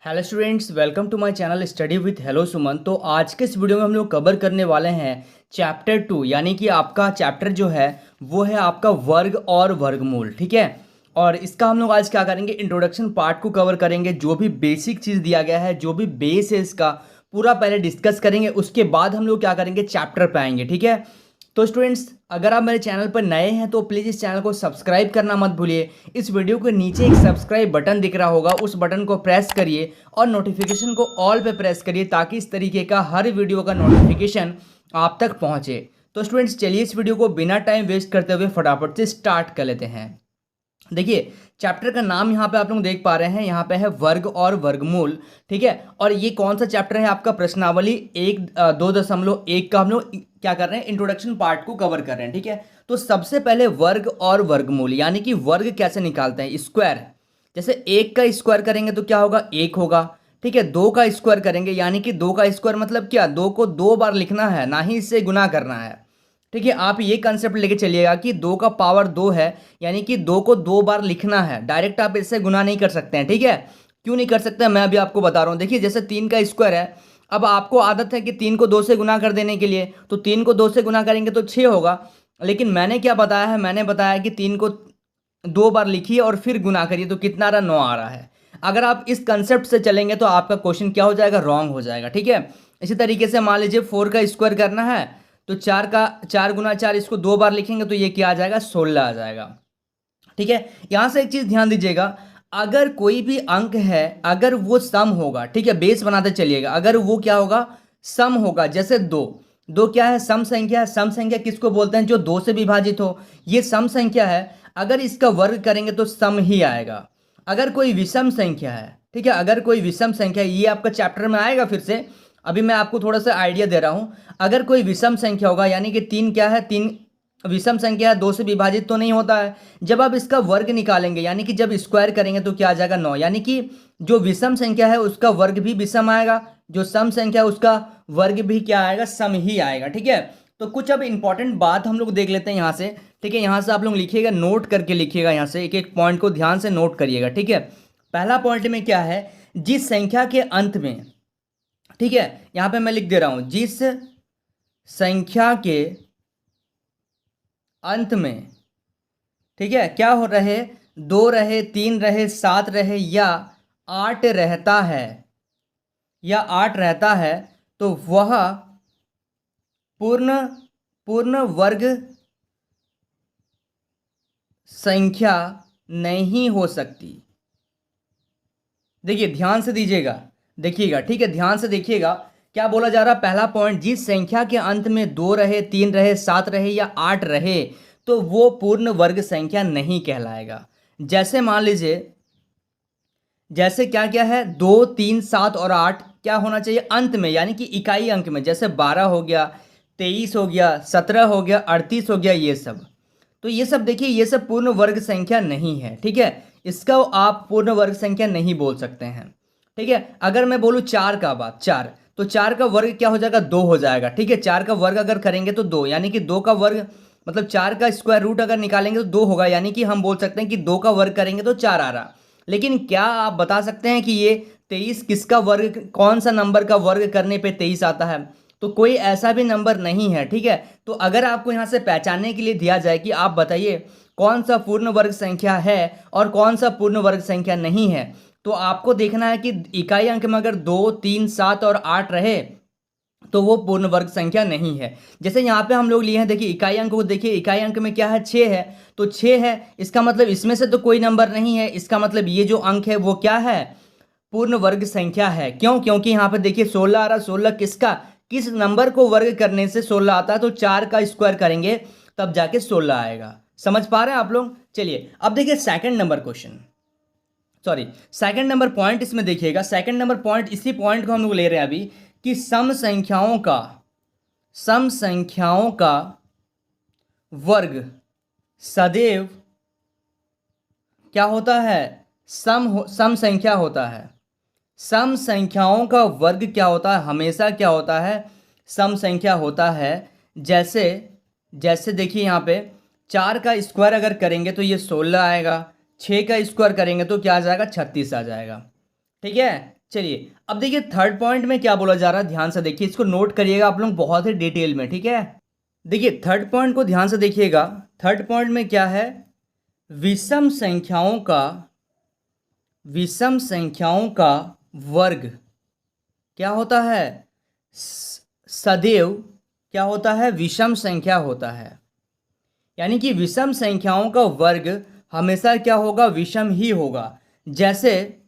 Hello students, welcome to my channel study with hello Suman. तो आज के इस वीडियो में हम लोग कवर करने वाले हैं चैप्टर 2, यानी कि आपका चैप्टर जो है वो है आपका वर्ग और वर्गमूल। ठीक है, और इसका हम लोग आज क्या करेंगे, इंट्रोडक्शन पार्ट को कवर करेंगे। जो भी बेसिक चीज़ दिया गया है, जो भी बेस है इसका पूरा पहले डिस्कस करेंगे, उसके बाद हम लोग क्या करेंगे, चैप्टर पे आएंगे। ठीक है, तो स्टूडेंट्स अगर आप मेरे चैनल पर नए हैं तो प्लीज़ इस चैनल को सब्सक्राइब करना मत भूलिए। इस वीडियो के नीचे एक सब्सक्राइब बटन दिख रहा होगा, उस बटन को प्रेस करिए और नोटिफिकेशन को ऑल पे प्रेस करिए ताकि इस तरीके का हर वीडियो का नोटिफिकेशन आप तक पहुंचे। तो स्टूडेंट्स चलिए इस वीडियो को बिना टाइम वेस्ट करते हुए फटाफट से स्टार्ट कर लेते हैं। देखिए, चैप्टर का नाम यहाँ पे आप लोग देख पा रहे हैं, यहाँ पे है वर्ग और वर्गमूल। ठीक है, और ये कौन सा चैप्टर है आपका, प्रश्नावली 1.2.1 का हम लोग क्या कर रहे हैं, इंट्रोडक्शन पार्ट को कवर कर रहे हैं। ठीक है, तो सबसे पहले वर्ग और वर्गमूल यानी कि वर्ग कैसे निकालते हैं, स्क्वायर। जैसे 1 का स्क्वायर करेंगे तो क्या होगा, 1 होगा। ठीक है, 2 का स्क्वायर करेंगे यानी कि 2 का स्क्वायर मतलब क्या, 2 को 2 बार लिखना है, ना ही इससे गुना करना है। ठीक है, आप ये कंसेप्ट लेके चलिएगा कि 2 का पावर 2 है, यानी कि 2 को 2 बार लिखना है, डायरेक्ट आप इससे गुना नहीं कर सकते हैं। ठीक है, क्यों नहीं कर सकते हैं मैं अभी आपको बता रहा हूँ। देखिए, जैसे 3 का स्क्वायर है, अब आपको आदत है कि 3 को 2 से गुना कर देने के लिए, तो 3 को 2 से गुना करेंगे तो 6 होगा। लेकिन मैंने क्या बताया है, मैंने बताया कि 3 को 2 बार लिखिए और फिर गुना करिए तो कितना आ रहा, 9 आ रहा है। अगर आप इस कंसेप्ट से चलेंगे तो आपका क्वेश्चन क्या हो जाएगा, रॉन्ग हो जाएगा। ठीक है, इसी तरीके से मान लीजिए 4 का स्क्वायर करना है तो 4 गुना 4, इसको 2 बार लिखेंगे तो ये क्या आ जाएगा, 16 आ जाएगा। ठीक है, यहां से एक चीज ध्यान दीजिएगा, अगर कोई भी अंक है, अगर वो सम होगा, ठीक है, बेस बनाते चलिएगा, अगर वो क्या होगा, सम होगा। जैसे दो, दो क्या है, सम संख्या है। सम संख्या किसको बोलते हैं, जो 2 से विभाजित हो, ये सम संख्या है। अगर इसका वर्ग करेंगे तो सम ही आएगा। अगर कोई विषम संख्या है, ठीक है, अगर कोई विषम संख्या है, ये आपका चैप्टर में आएगा फिर से, अभी मैं आपको थोड़ा सा आइडिया दे रहा हूं। अगर कोई विषम संख्या होगा, यानी कि 3 क्या है, 3 विषम संख्या है, 2 से विभाजित तो नहीं होता है। जब आप इसका वर्ग निकालेंगे, यानी कि जब स्क्वायर करेंगे तो क्या आ जाएगा, 9। यानी कि जो विषम संख्या है उसका वर्ग भी विषम आएगा, जो सम संख्या है उसका वर्ग भी क्या आएगा, सम ही आएगा। ठीक है, तो कुछ अब इंपॉर्टेंट बात हम लोग देख लेते हैं यहाँ से। ठीक है, यहाँ से आप लोग लिखिएगा, नोट करके लिखिएगा, यहाँ से एक एक पॉइंट को ध्यान से नोट करिएगा। ठीक है, पहला पॉइंट में क्या है, जिस संख्या के अंत में, ठीक है, यहाँ पे मैं लिख दे रहा हूं, जिस संख्या के अंत में, ठीक है, क्या हो रहे, 2 रहे, 3 रहे, 7 रहे या 8 रहता है, या 8 रहता है, तो वह पूर्ण पूर्ण वर्ग संख्या नहीं हो सकती। देखिए ध्यान से दीजिएगा, देखिएगा, ठीक है, ध्यान से देखिएगा क्या बोला जा रहा है। पहला पॉइंट, जिस संख्या के अंत में 2 रहे, 3 रहे, 7 रहे या 8 रहे तो वो पूर्ण वर्ग संख्या नहीं कहलाएगा। जैसे मान लीजिए, जैसे क्या क्या है, 2, 3, 7 और 8 क्या होना चाहिए, अंत में, यानी कि इकाई अंक में। जैसे 12 हो गया, 23 हो गया, 17 हो गया, 38 हो गया, ये सब। तो ये सब देखिए, ये सब पूर्ण वर्ग संख्या नहीं है। ठीक है, इसका आप पूर्ण वर्ग संख्या नहीं बोल सकते हैं। ठीक है, अगर मैं बोलूँ 4 का बात, 4, तो 4 का वर्ग क्या हो जाएगा, 2 हो जाएगा। ठीक है, 4 का वर्ग अगर करेंगे तो 2, यानी कि 2 का वर्ग मतलब 4 का स्क्वायर रूट अगर निकालेंगे तो 2 होगा, यानी कि हम बोल सकते हैं कि 2 का वर्ग करेंगे तो 4 आ रहा। लेकिन क्या आप बता सकते हैं कि ये 23 किसका वर्ग, कौन सा नंबर का वर्ग करने पे 23 आता है, तो कोई ऐसा भी नंबर नहीं है। ठीक है, तो अगर आपको यहाँ से पहचानने के लिए दिया जाए कि आप बताइए कौन सा पूर्ण वर्ग संख्या है और कौन सा पूर्ण वर्ग संख्या नहीं है, तो आपको देखना है कि इकाई अंक में अगर 2, 3, 7 और 8 रहे तो वो पूर्ण वर्ग संख्या नहीं है। जैसे यहाँ पे हम लोग लिए हैं, देखिए इकाई अंक को देखिए, इकाई अंक में क्या है, 6 है, तो 6 है, इसका मतलब इसमें से तो कोई नंबर नहीं है, इसका मतलब ये जो अंक है वो क्या है, पूर्ण वर्ग संख्या है। क्यों, क्योंकि यहाँ पे देखिए 16 आ रहा, 16 किसका, किस नंबर को वर्ग करने से 16 आता है, तो 4 का स्क्वायर करेंगे तब जाके 16 आएगा। समझ पा रहे हैं आप लोग। चलिए अब देखिए second number question, sorry second number point, इसमें देखिएगा सेकंड नंबर पॉइंट, इसी पॉइंट को हम लोग ले रहे हैं अभी, कि सम संख्याओं का वर्ग सदैव क्या होता है, सम संख्या होता है। सम संख्याओं का वर्ग क्या होता है, हमेशा क्या होता है, सम संख्या होता है। जैसे जैसे देखिए यहाँ पे 4 का स्क्वायर अगर करेंगे तो ये 16 आएगा, 6 का स्क्वायर करेंगे तो क्या आ जाएगा, 36 आ जाएगा। ठीक है, चलिए अब देखिए थर्ड पॉइंट में क्या बोला जा रहा है, ध्यान से देखिए, इसको नोट करिएगा आप लोग बहुत ही डिटेल में, ठीक है। देखिए थर्ड पॉइंट को ध्यान से देखिएगा। थर्ड पॉइंट में क्या है, विषम संख्याओं का वर्ग क्या होता है, सदैव क्या होता है, विषम संख्या होता है। यानी कि विषम संख्याओं का वर्ग हमेशा क्या होगा, विषम ही होगा। जैसे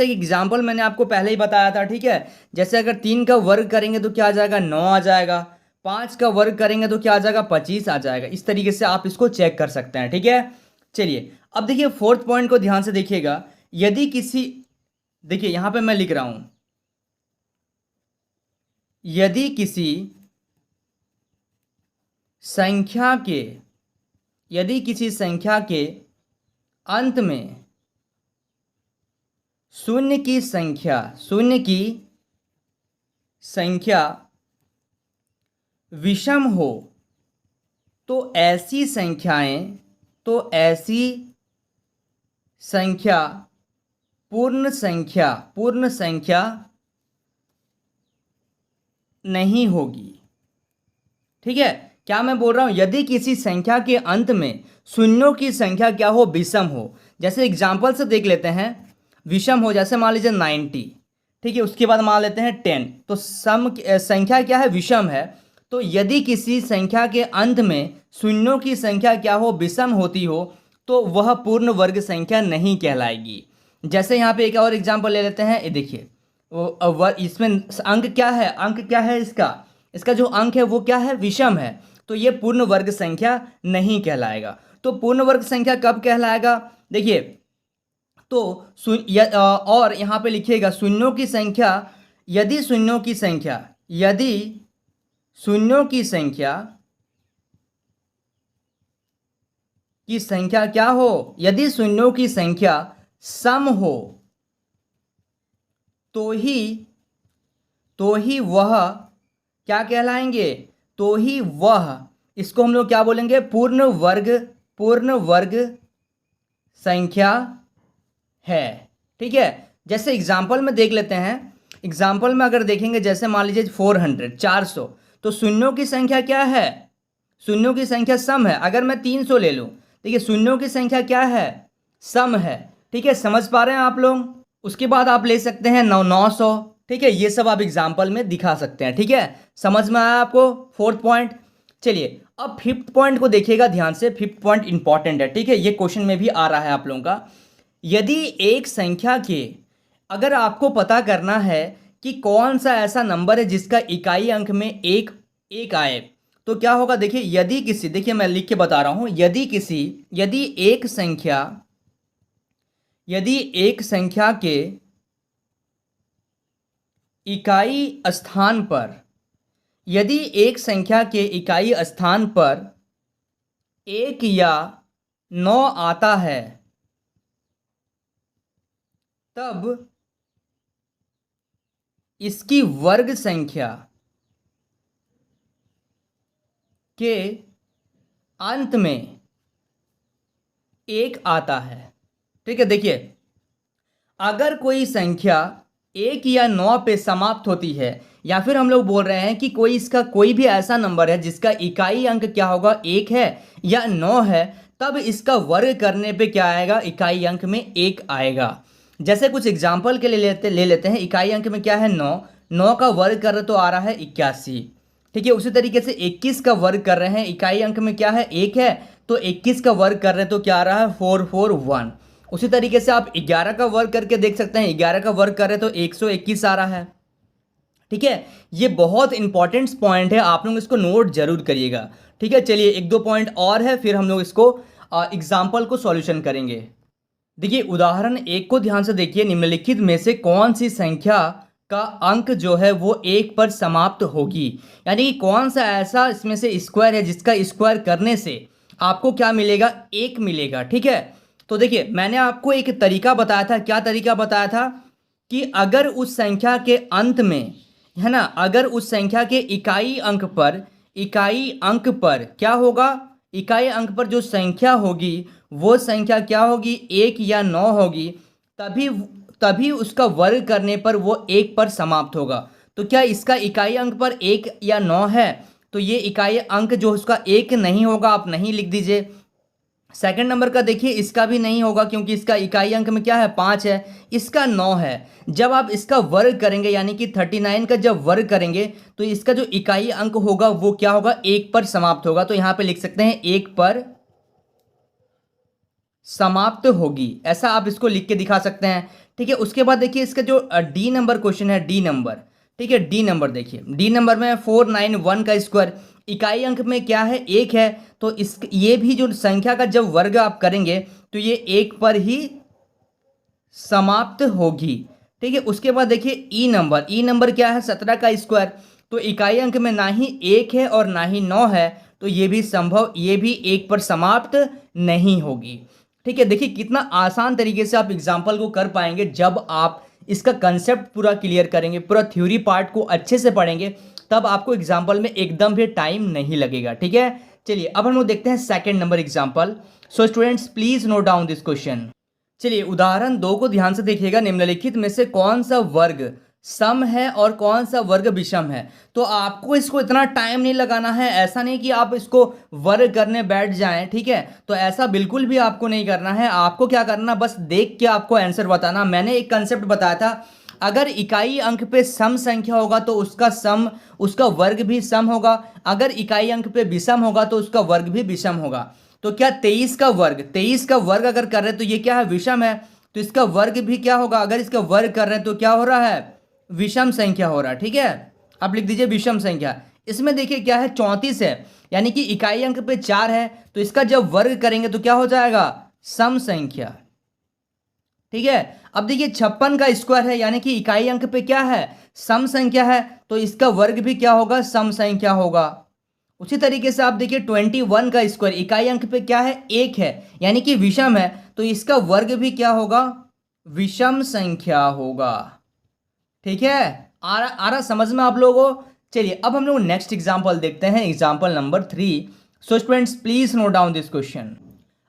एग्जाम्पल मैंने आपको पहले ही बताया था, ठीक है। जैसे अगर 3 का वर्ग करेंगे तो क्या आ जाएगा, 9 आ जाएगा। 5 का वर्ग करेंगे तो क्या आ जाएगा, 25 आ जाएगा। इस तरीके से आप इसको चेक कर सकते हैं, ठीक है। चलिए अब देखिए फोर्थ पॉइंट को ध्यान से देखिएगा। यदि किसी, देखिए यहां पे मैं लिख रहा हूं, यदि किसी संख्या के अंत में शून्य की संख्या विषम हो तो ऐसी संख्या पूर्ण संख्या नहीं होगी, ठीक है। क्या मैं बोल रहा हूं, यदि किसी संख्या के अंत में शून्यों की संख्या क्या हो, विषम हो। जैसे एग्जाम्पल से देख लेते हैं, विषम हो, जैसे मान लीजिए 90, ठीक है। उसके बाद मान लेते हैं 10, तो संख्या क्या है, विषम है। तो यदि किसी संख्या के अंत में शून्यों की संख्या क्या हो, विषम होती हो, तो वह पूर्ण वर्ग संख्या नहीं कहलाएगी। जैसे यहाँ पे एक और एग्जाम्पल ले लेते हैं, ये देखिए, इसमें अंक क्या है, इसका जो अंक है वो क्या है, विषम है। तो ये पूर्ण वर्ग संख्या नहीं कहलाएगा। तो पूर्ण वर्ग संख्या कब कहलाएगा, देखिए, तो और यहाँ पे लिखिएगा शून्यों की संख्या, यदि शून्यों की संख्या क्या हो, यदि शून्यों की संख्या सम हो तो ही वह क्या कहलाएंगे, तो ही वह, इसको हम लोग क्या बोलेंगे, पूर्ण वर्ग संख्या है, ठीक है। जैसे एग्जाम्पल में देख लेते हैं, एग्जाम्पल में अगर देखेंगे, जैसे मान लीजिए 400, तो शून्यों की संख्या क्या है, शून्यों की संख्या सम है। अगर मैं 300 ले लूं, देखिए शून्यों की संख्या क्या है, सम है, ठीक है। समझ पा रहे हैं आप लोग। उसके बाद आप ले सकते हैं 900, ठीक है। ये सब आप एग्जाम्पल में दिखा सकते हैं, ठीक है। समझ में आया आपको फोर्थ पॉइंट। चलिए अब फिफ्थ पॉइंट को देखिएगा ध्यान से। फिफ्थ पॉइंट इंपॉर्टेंट है, ठीक है, ये क्वेश्चन में भी आ रहा है आप लोगों का। यदि एक संख्या के, अगर आपको पता करना है कि कौन सा ऐसा नंबर है जिसका इकाई अंक में एक आए, तो क्या होगा, देखिए, यदि किसी, देखिए मैं लिख के बता रहा हूं, यदि एक संख्या के इकाई स्थान पर 1 या 9 आता है, तब इसकी वर्ग संख्या के अंत में 1 आता है, ठीक है। देखिए अगर कोई संख्या 1 या 9 पे समाप्त होती है, या फिर हम लोग बोल रहे हैं कि कोई भी ऐसा नंबर है जिसका इकाई अंक क्या होगा, 1 है या 9 है, तब इसका वर्ग करने पे क्या आएगा, इकाई अंक में 1 आएगा। जैसे कुछ एग्जाम्पल के लिए ले लेते हैं। इकाई अंक में क्या है, 9 का वर्ग कर रहे तो आ रहा है 81, ठीक है। उसी तरीके से 21 का वर्ग कर रहे हैं, इकाई अंक में क्या है, 1 है, तो 21 का वर्ग कर रहे हैं तो क्या आ रहा है, 441। उसी तरीके से आप 11 का वर्ग करके देख सकते हैं, 11 का वर्ग कर रहे तो 121 आ रहा है, ठीक है। ये बहुत इंपॉर्टेंट पॉइंट है, आप लोग इसको नोट जरूर करिएगा, ठीक है। चलिए 1-2 पॉइंट और है, फिर हम लोग इसको एग्जाम्पल को सॉल्यूशन करेंगे। देखिए उदाहरण 1 को ध्यान से देखिए। निम्नलिखित में से कौन सी संख्या का अंक जो है वो 1 पर समाप्त होगी, यानी कि कौन सा ऐसा इसमें से स्क्वायर है जिसका स्क्वायर करने से आपको क्या मिलेगा, 1 मिलेगा, ठीक है। तो देखिए मैंने आपको एक तरीका बताया था। क्या तरीका बताया था कि अगर उस संख्या के अंत में, है ना, अगर उस संख्या के इकाई अंक पर क्या होगा, इकाई अंक पर जो संख्या होगी वो संख्या क्या होगी, 1 या 9 होगी, तभी उसका वर्ग करने पर वो 1 पर समाप्त होगा। तो क्या इसका इकाई अंक पर 1 या 9 है? तो ये इकाई अंक जो उसका 1 नहीं होगा, आप नहीं लिख दीजिए। सेकंड नंबर का देखिए, इसका भी नहीं होगा क्योंकि इसका इकाई अंक में क्या है, 5 है, इसका 9 है। जब आप इसका वर्ग करेंगे यानी कि 39 का जब वर्ग करेंगे तो इसका जो इकाई अंक होगा वो क्या होगा, 1 पर समाप्त होगा। तो यहां पे लिख सकते हैं 1 पर समाप्त होगी, ऐसा आप इसको लिख के दिखा सकते हैं। ठीक है, उसके बाद देखिए इसका जो डी नंबर क्वेश्चन है, डी नंबर, ठीक है, डी नंबर देखिए, डी नंबर में 491 का स्क्वायर, इकाई अंक में क्या है, 1 है। तो इस ये भी जो संख्या का जब वर्ग आप करेंगे तो ये 1 पर ही समाप्त होगी। ठीक है, उसके बाद देखिए ई नंबर, ई नंबर क्या है, 17 का स्क्वायर, तो इकाई अंक में ना ही 1 है और ना ही 9 है, तो ये भी संभव, ये भी 1 पर समाप्त नहीं होगी। ठीक है, देखिए कितना आसान तरीके से आप एग्जाम्पल को कर पाएंगे जब आप इसका कंसेप्ट पूरा क्लियर करेंगे, पूरा थ्योरी पार्ट को अच्छे से पढ़ेंगे, तब आपको एग्जाम्पल में एकदम भी टाइम नहीं लगेगा। ठीक है, चलिए अब हम लोग देखते हैं second number example. So students please note down this question. चलिए उदाहरण 2 को ध्यान से देखिएगा। निम्नलिखित में से कौन सा वर्ग सम है और कौन सा वर्ग विषम है? तो आपको इसको इतना टाइम नहीं लगाना है, ऐसा नहीं कि आप इसको वर्ग करने बैठ जाएं। ठीक है, तो ऐसा बिल्कुल भी आपको नहीं करना है। आपको क्या करना, बस देख के आपको आंसर बताना। मैंने एक कंसेप्ट बताया था, अगर इकाई अंक पे सम संख्या होगा तो उसका सम, उसका वर्ग भी सम होगा, अगर इकाई अंक पे विषम होगा तो उसका वर्ग भी विषम होगा। तो क्या 23 का वर्ग, 23 का वर्ग अगर कर रहे हैं तो ये क्या है, विषम है, तो इसका वर्ग भी क्या होगा, अगर इसका वर्ग कर रहे हैं तो क्या हो रहा है, विषम संख्या हो रहा है। ठीक है, आप लिख दीजिए विषम संख्या। इसमें देखिए क्या है, 34 है, यानी कि इकाई अंक पे 4 है, तो इसका जब वर्ग करेंगे तो क्या हो जाएगा, सम संख्या। ठीक है, अब देखिए 56 का स्क्वायर है, यानी कि इकाई अंक पे क्या है, सम संख्या है, तो इसका वर्ग भी क्या होगा, सम संख्या होगा। उसी तरीके से आप देखिए 21 का स्क्वायर, इकाई अंक पे क्या है, 1 है, यानी कि विषम है, तो इसका वर्ग भी क्या होगा, विषम संख्या होगा। ठीक है, आ रहा समझ में आप लोगों को? चलिए अब हम लोग नेक्स्ट एग्जाम्पल देखते हैं, example number 3। So students please note down this question.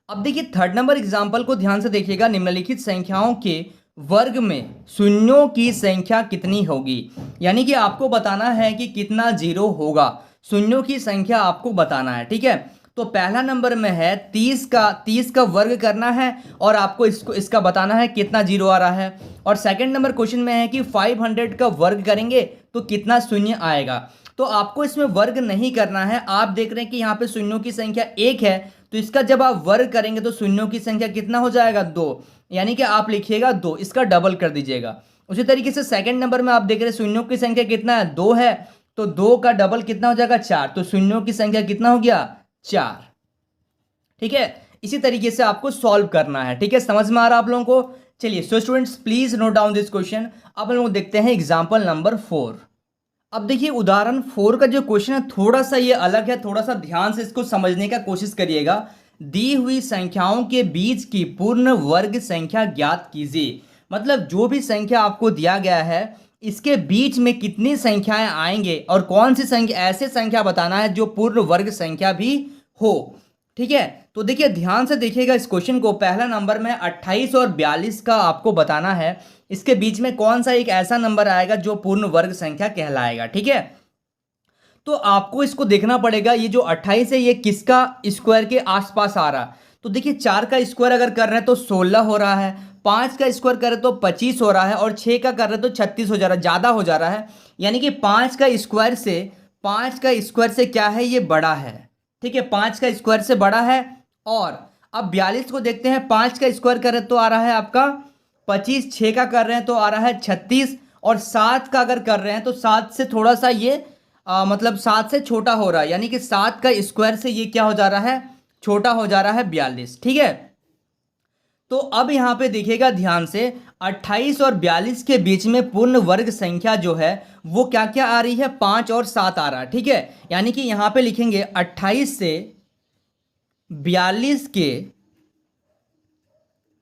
अब देखिए थर्ड नंबर एग्जाम्पल को ध्यान से देखिएगा। निम्नलिखित संख्याओं के वर्ग में शून्यों की संख्या कितनी होगी? यानी कि आपको बताना है कि कितना जीरो होगा, शून्यों की संख्या आपको बताना है। ठीक है, तो पहला नंबर में है 30 का वर्ग करना है और आपको इसका बताना है कितना जीरो आ रहा है। और सेकंड नंबर क्वेश्चन में है कि 500 का वर्ग करेंगे तो कितना शून्य आएगा। तो आपको इसमें वर्ग नहीं करना है, आप देख रहे हैं कि यहाँ पे शून्यों की संख्या 1 है, तो इसका जब आप वर्ग करेंगे तो शून्यों की संख्या कितना हो जाएगा, 2, यानी कि आप लिखिएगा 2, इसका डबल कर दीजिएगा। उसी तरीके से सेकंड नंबर में आप देख रहे हैं शून्यों की संख्या कितना है, 2 है, तो 2 का डबल कितना हो जाएगा, 4, तो शून्यों की संख्या कितना हो गया, 4। ठीक है, इसी तरीके से आपको सॉल्व करना है। ठीक है, समझ में आ रहा है आप लोगों को? चलिए so students please note down this question. अब हम लोग देखते हैं एग्जाम्पल नंबर 4। अब देखिए उदाहरण 4 का जो क्वेश्चन है थोड़ा सा ये अलग है, थोड़ा सा ध्यान से इसको समझने का कोशिश करिएगा। दी हुई संख्याओं के बीच की पूर्ण वर्ग संख्या ज्ञात कीजिए। मतलब जो भी संख्या आपको दिया गया है इसके बीच में कितनी संख्याएं आएंगे और कौन सी संख्या, ऐसे संख्या बताना है जो पूर्ण वर्ग संख्या भी हो। ठीक है, तो देखिए ध्यान से देखिएगा इस क्वेश्चन को। पहला नंबर में 28 और 42 का आपको बताना है, इसके बीच में कौन सा एक ऐसा नंबर आएगा जो पूर्ण वर्ग संख्या कहलाएगा। ठीक है, तो आपको इसको देखना पड़ेगा, ये जो 28 है ये किसका स्क्वायर के आसपास आ रहा। तो देखिए 4 का स्क्वायर अगर कर रहे हैं तो 16 हो रहा है, 5 का स्क्वायर करें तो 25 हो रहा है, और 6 का कर रहे हैं तो 36 हो जा रहा है, ज़्यादा हो जा रहा है। यानी कि 5 का स्क्वायर से क्या है, ये बड़ा है। ठीक है, 5 का स्क्वायर से बड़ा है। और अब 42 को देखते हैं, 5 का स्क्वायर करें तो आ रहा है आपका 25, 6 का कर रहे हैं तो आ रहा है 36, और 7 का अगर कर रहे हैं तो 7 से थोड़ा सा ये मतलब 7 से छोटा हो रहा है, यानी कि 7 का स्क्वायर से ये क्या हो जा रहा है, छोटा हो जा रहा है, 42। ठीक है, तो अब यहां पे देखिएगा ध्यान से, 28 और 42 के बीच में पूर्ण वर्ग संख्या जो है वो क्या क्या आ रही है, 5 और 7 आ रहा है। ठीक है, यानी कि यहां पे लिखेंगे 28 से 42 के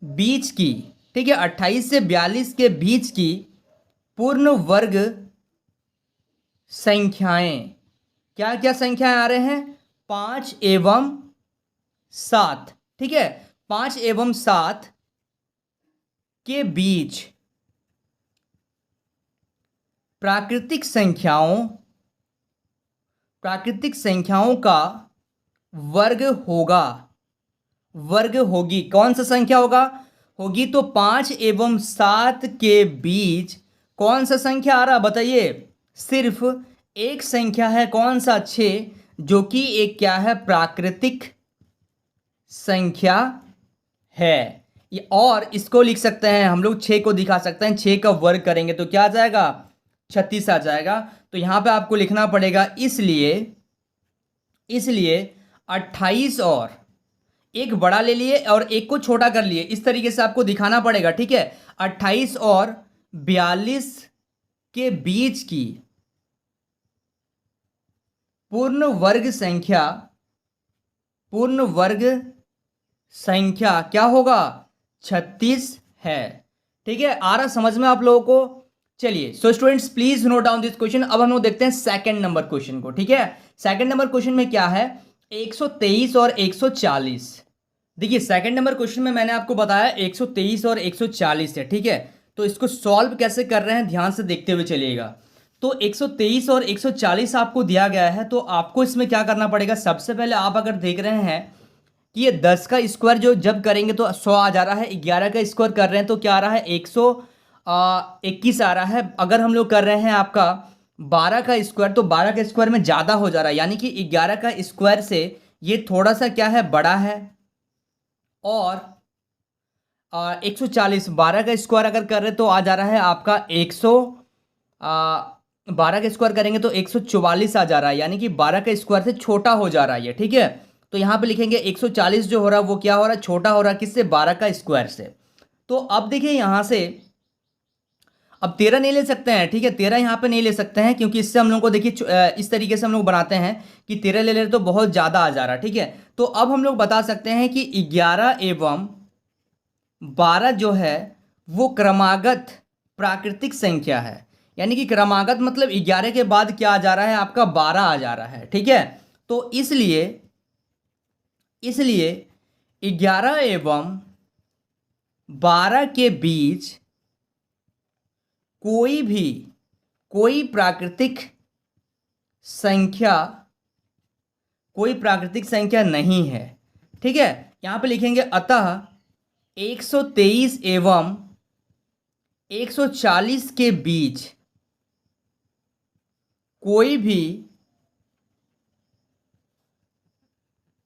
बीच की, ठीक है, 28 से 42 के बीच की पूर्ण वर्ग संख्याएं, क्या क्या संख्याएं आ रहे हैं, 5 एवं 7। ठीक है, 5 एवं 7 के बीच प्राकृतिक संख्याओं का वर्ग होगा, वर्ग होगी। कौन सा संख्या होगी तो 5 एवं 7 के बीच कौन सा संख्या आ रहा बताइए? सिर्फ एक संख्या है, कौन सा? 6, जो कि एक क्या है? प्राकृतिक संख्या है। और इसको लिख सकते हैं हम लोग, 6 को दिखा सकते हैं, 6 का वर्ग करेंगे तो क्या आ जाएगा? 36 आ जाएगा। तो यहां पे आपको लिखना पड़ेगा इसलिए 28 और एक बड़ा ले लिए और एक को छोटा कर लिए, इस तरीके से आपको दिखाना पड़ेगा, ठीक है। 28 और 42 के बीच की पूर्ण वर्ग संख्या क्या होगा? 36 है। ठीक है, आ रहा समझ में आप लोगों को? चलिए, so students please note down this question. अब हम लोग देखते हैं सेकंड नंबर क्वेश्चन को। ठीक है, सेकंड नंबर क्वेश्चन में क्या है? 123 और 140। देखिए, सेकंड नंबर क्वेश्चन में मैंने आपको बताया 123 और 140 है। ठीक है, तो इसको सॉल्व कैसे कर रहे हैं ध्यान से देखते हुए चलिएगा। तो 123 और 140 आपको दिया गया है, तो आपको इसमें क्या करना पड़ेगा? सबसे पहले आप अगर देख रहे हैं कि ये 10 का स्क्वायर जो जब करेंगे तो 100 आ जा रहा है, 11 का स्क्वायर कर रहे हैं तो क्या आ रहा है? 121 आ रहा है। अगर हम लोग कर रहे हैं आपका 12 का स्क्वायर, तो 12 का स्क्वायर में ज़्यादा हो जा रहा है, यानी कि 11 का स्क्वायर से ये थोड़ा सा क्या है? बड़ा है। और 140 12 का स्क्वायर अगर कर रहे तो आ जा रहा है आपका 12 का स्क्वायर करेंगे तो 144 आ जा रहा है, यानी कि 12 का स्क्वायर से छोटा हो जा रहा है ये। ठीक है, तो यहाँ पे लिखेंगे 140 जो हो रहा है वो क्या हो रहा है? छोटा हो रहा है। किससे? 12 का स्क्वायर से। तो अब देखिए यहाँ से अब 13 नहीं ले सकते हैं। ठीक है, 13 यहाँ पे नहीं ले सकते हैं, क्योंकि इससे हम लोग को देखिए इस तरीके से हम लोग बनाते हैं कि 13 ले ले तो बहुत ज़्यादा आ जा रहा है। ठीक है, तो अब हम लोग बता सकते हैं कि 11 एवं 12 जो है वो क्रमागत प्राकृतिक संख्या है, यानी कि क्रमागत मतलब 11 के बाद क्या आ जा रहा है? आपका 12 आ जा रहा है। ठीक है, तो इसलिए 11 एवं 12 के बीच कोई प्राकृतिक संख्या नहीं है। ठीक है, यहां पे लिखेंगे अतः 123 एवं 140 के बीच कोई भी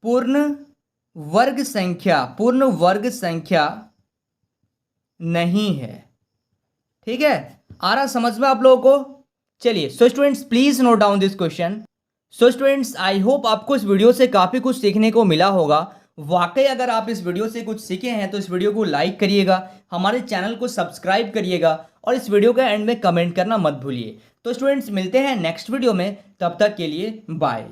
पूर्ण वर्ग संख्या नहीं है। ठीक है, आ रहा समझ में आप लोगों को? चलिए, so students please note down this question. So students, I hope आपको इस वीडियो से काफ़ी कुछ सीखने को मिला होगा। वाकई अगर आप इस वीडियो से कुछ सीखे हैं तो इस वीडियो को लाइक करिएगा, हमारे चैनल को सब्सक्राइब करिएगा और इस वीडियो के एंड में कमेंट करना मत भूलिए। तो स्टूडेंट्स मिलते हैं नेक्स्ट वीडियो में, तब तक के लिए बाय।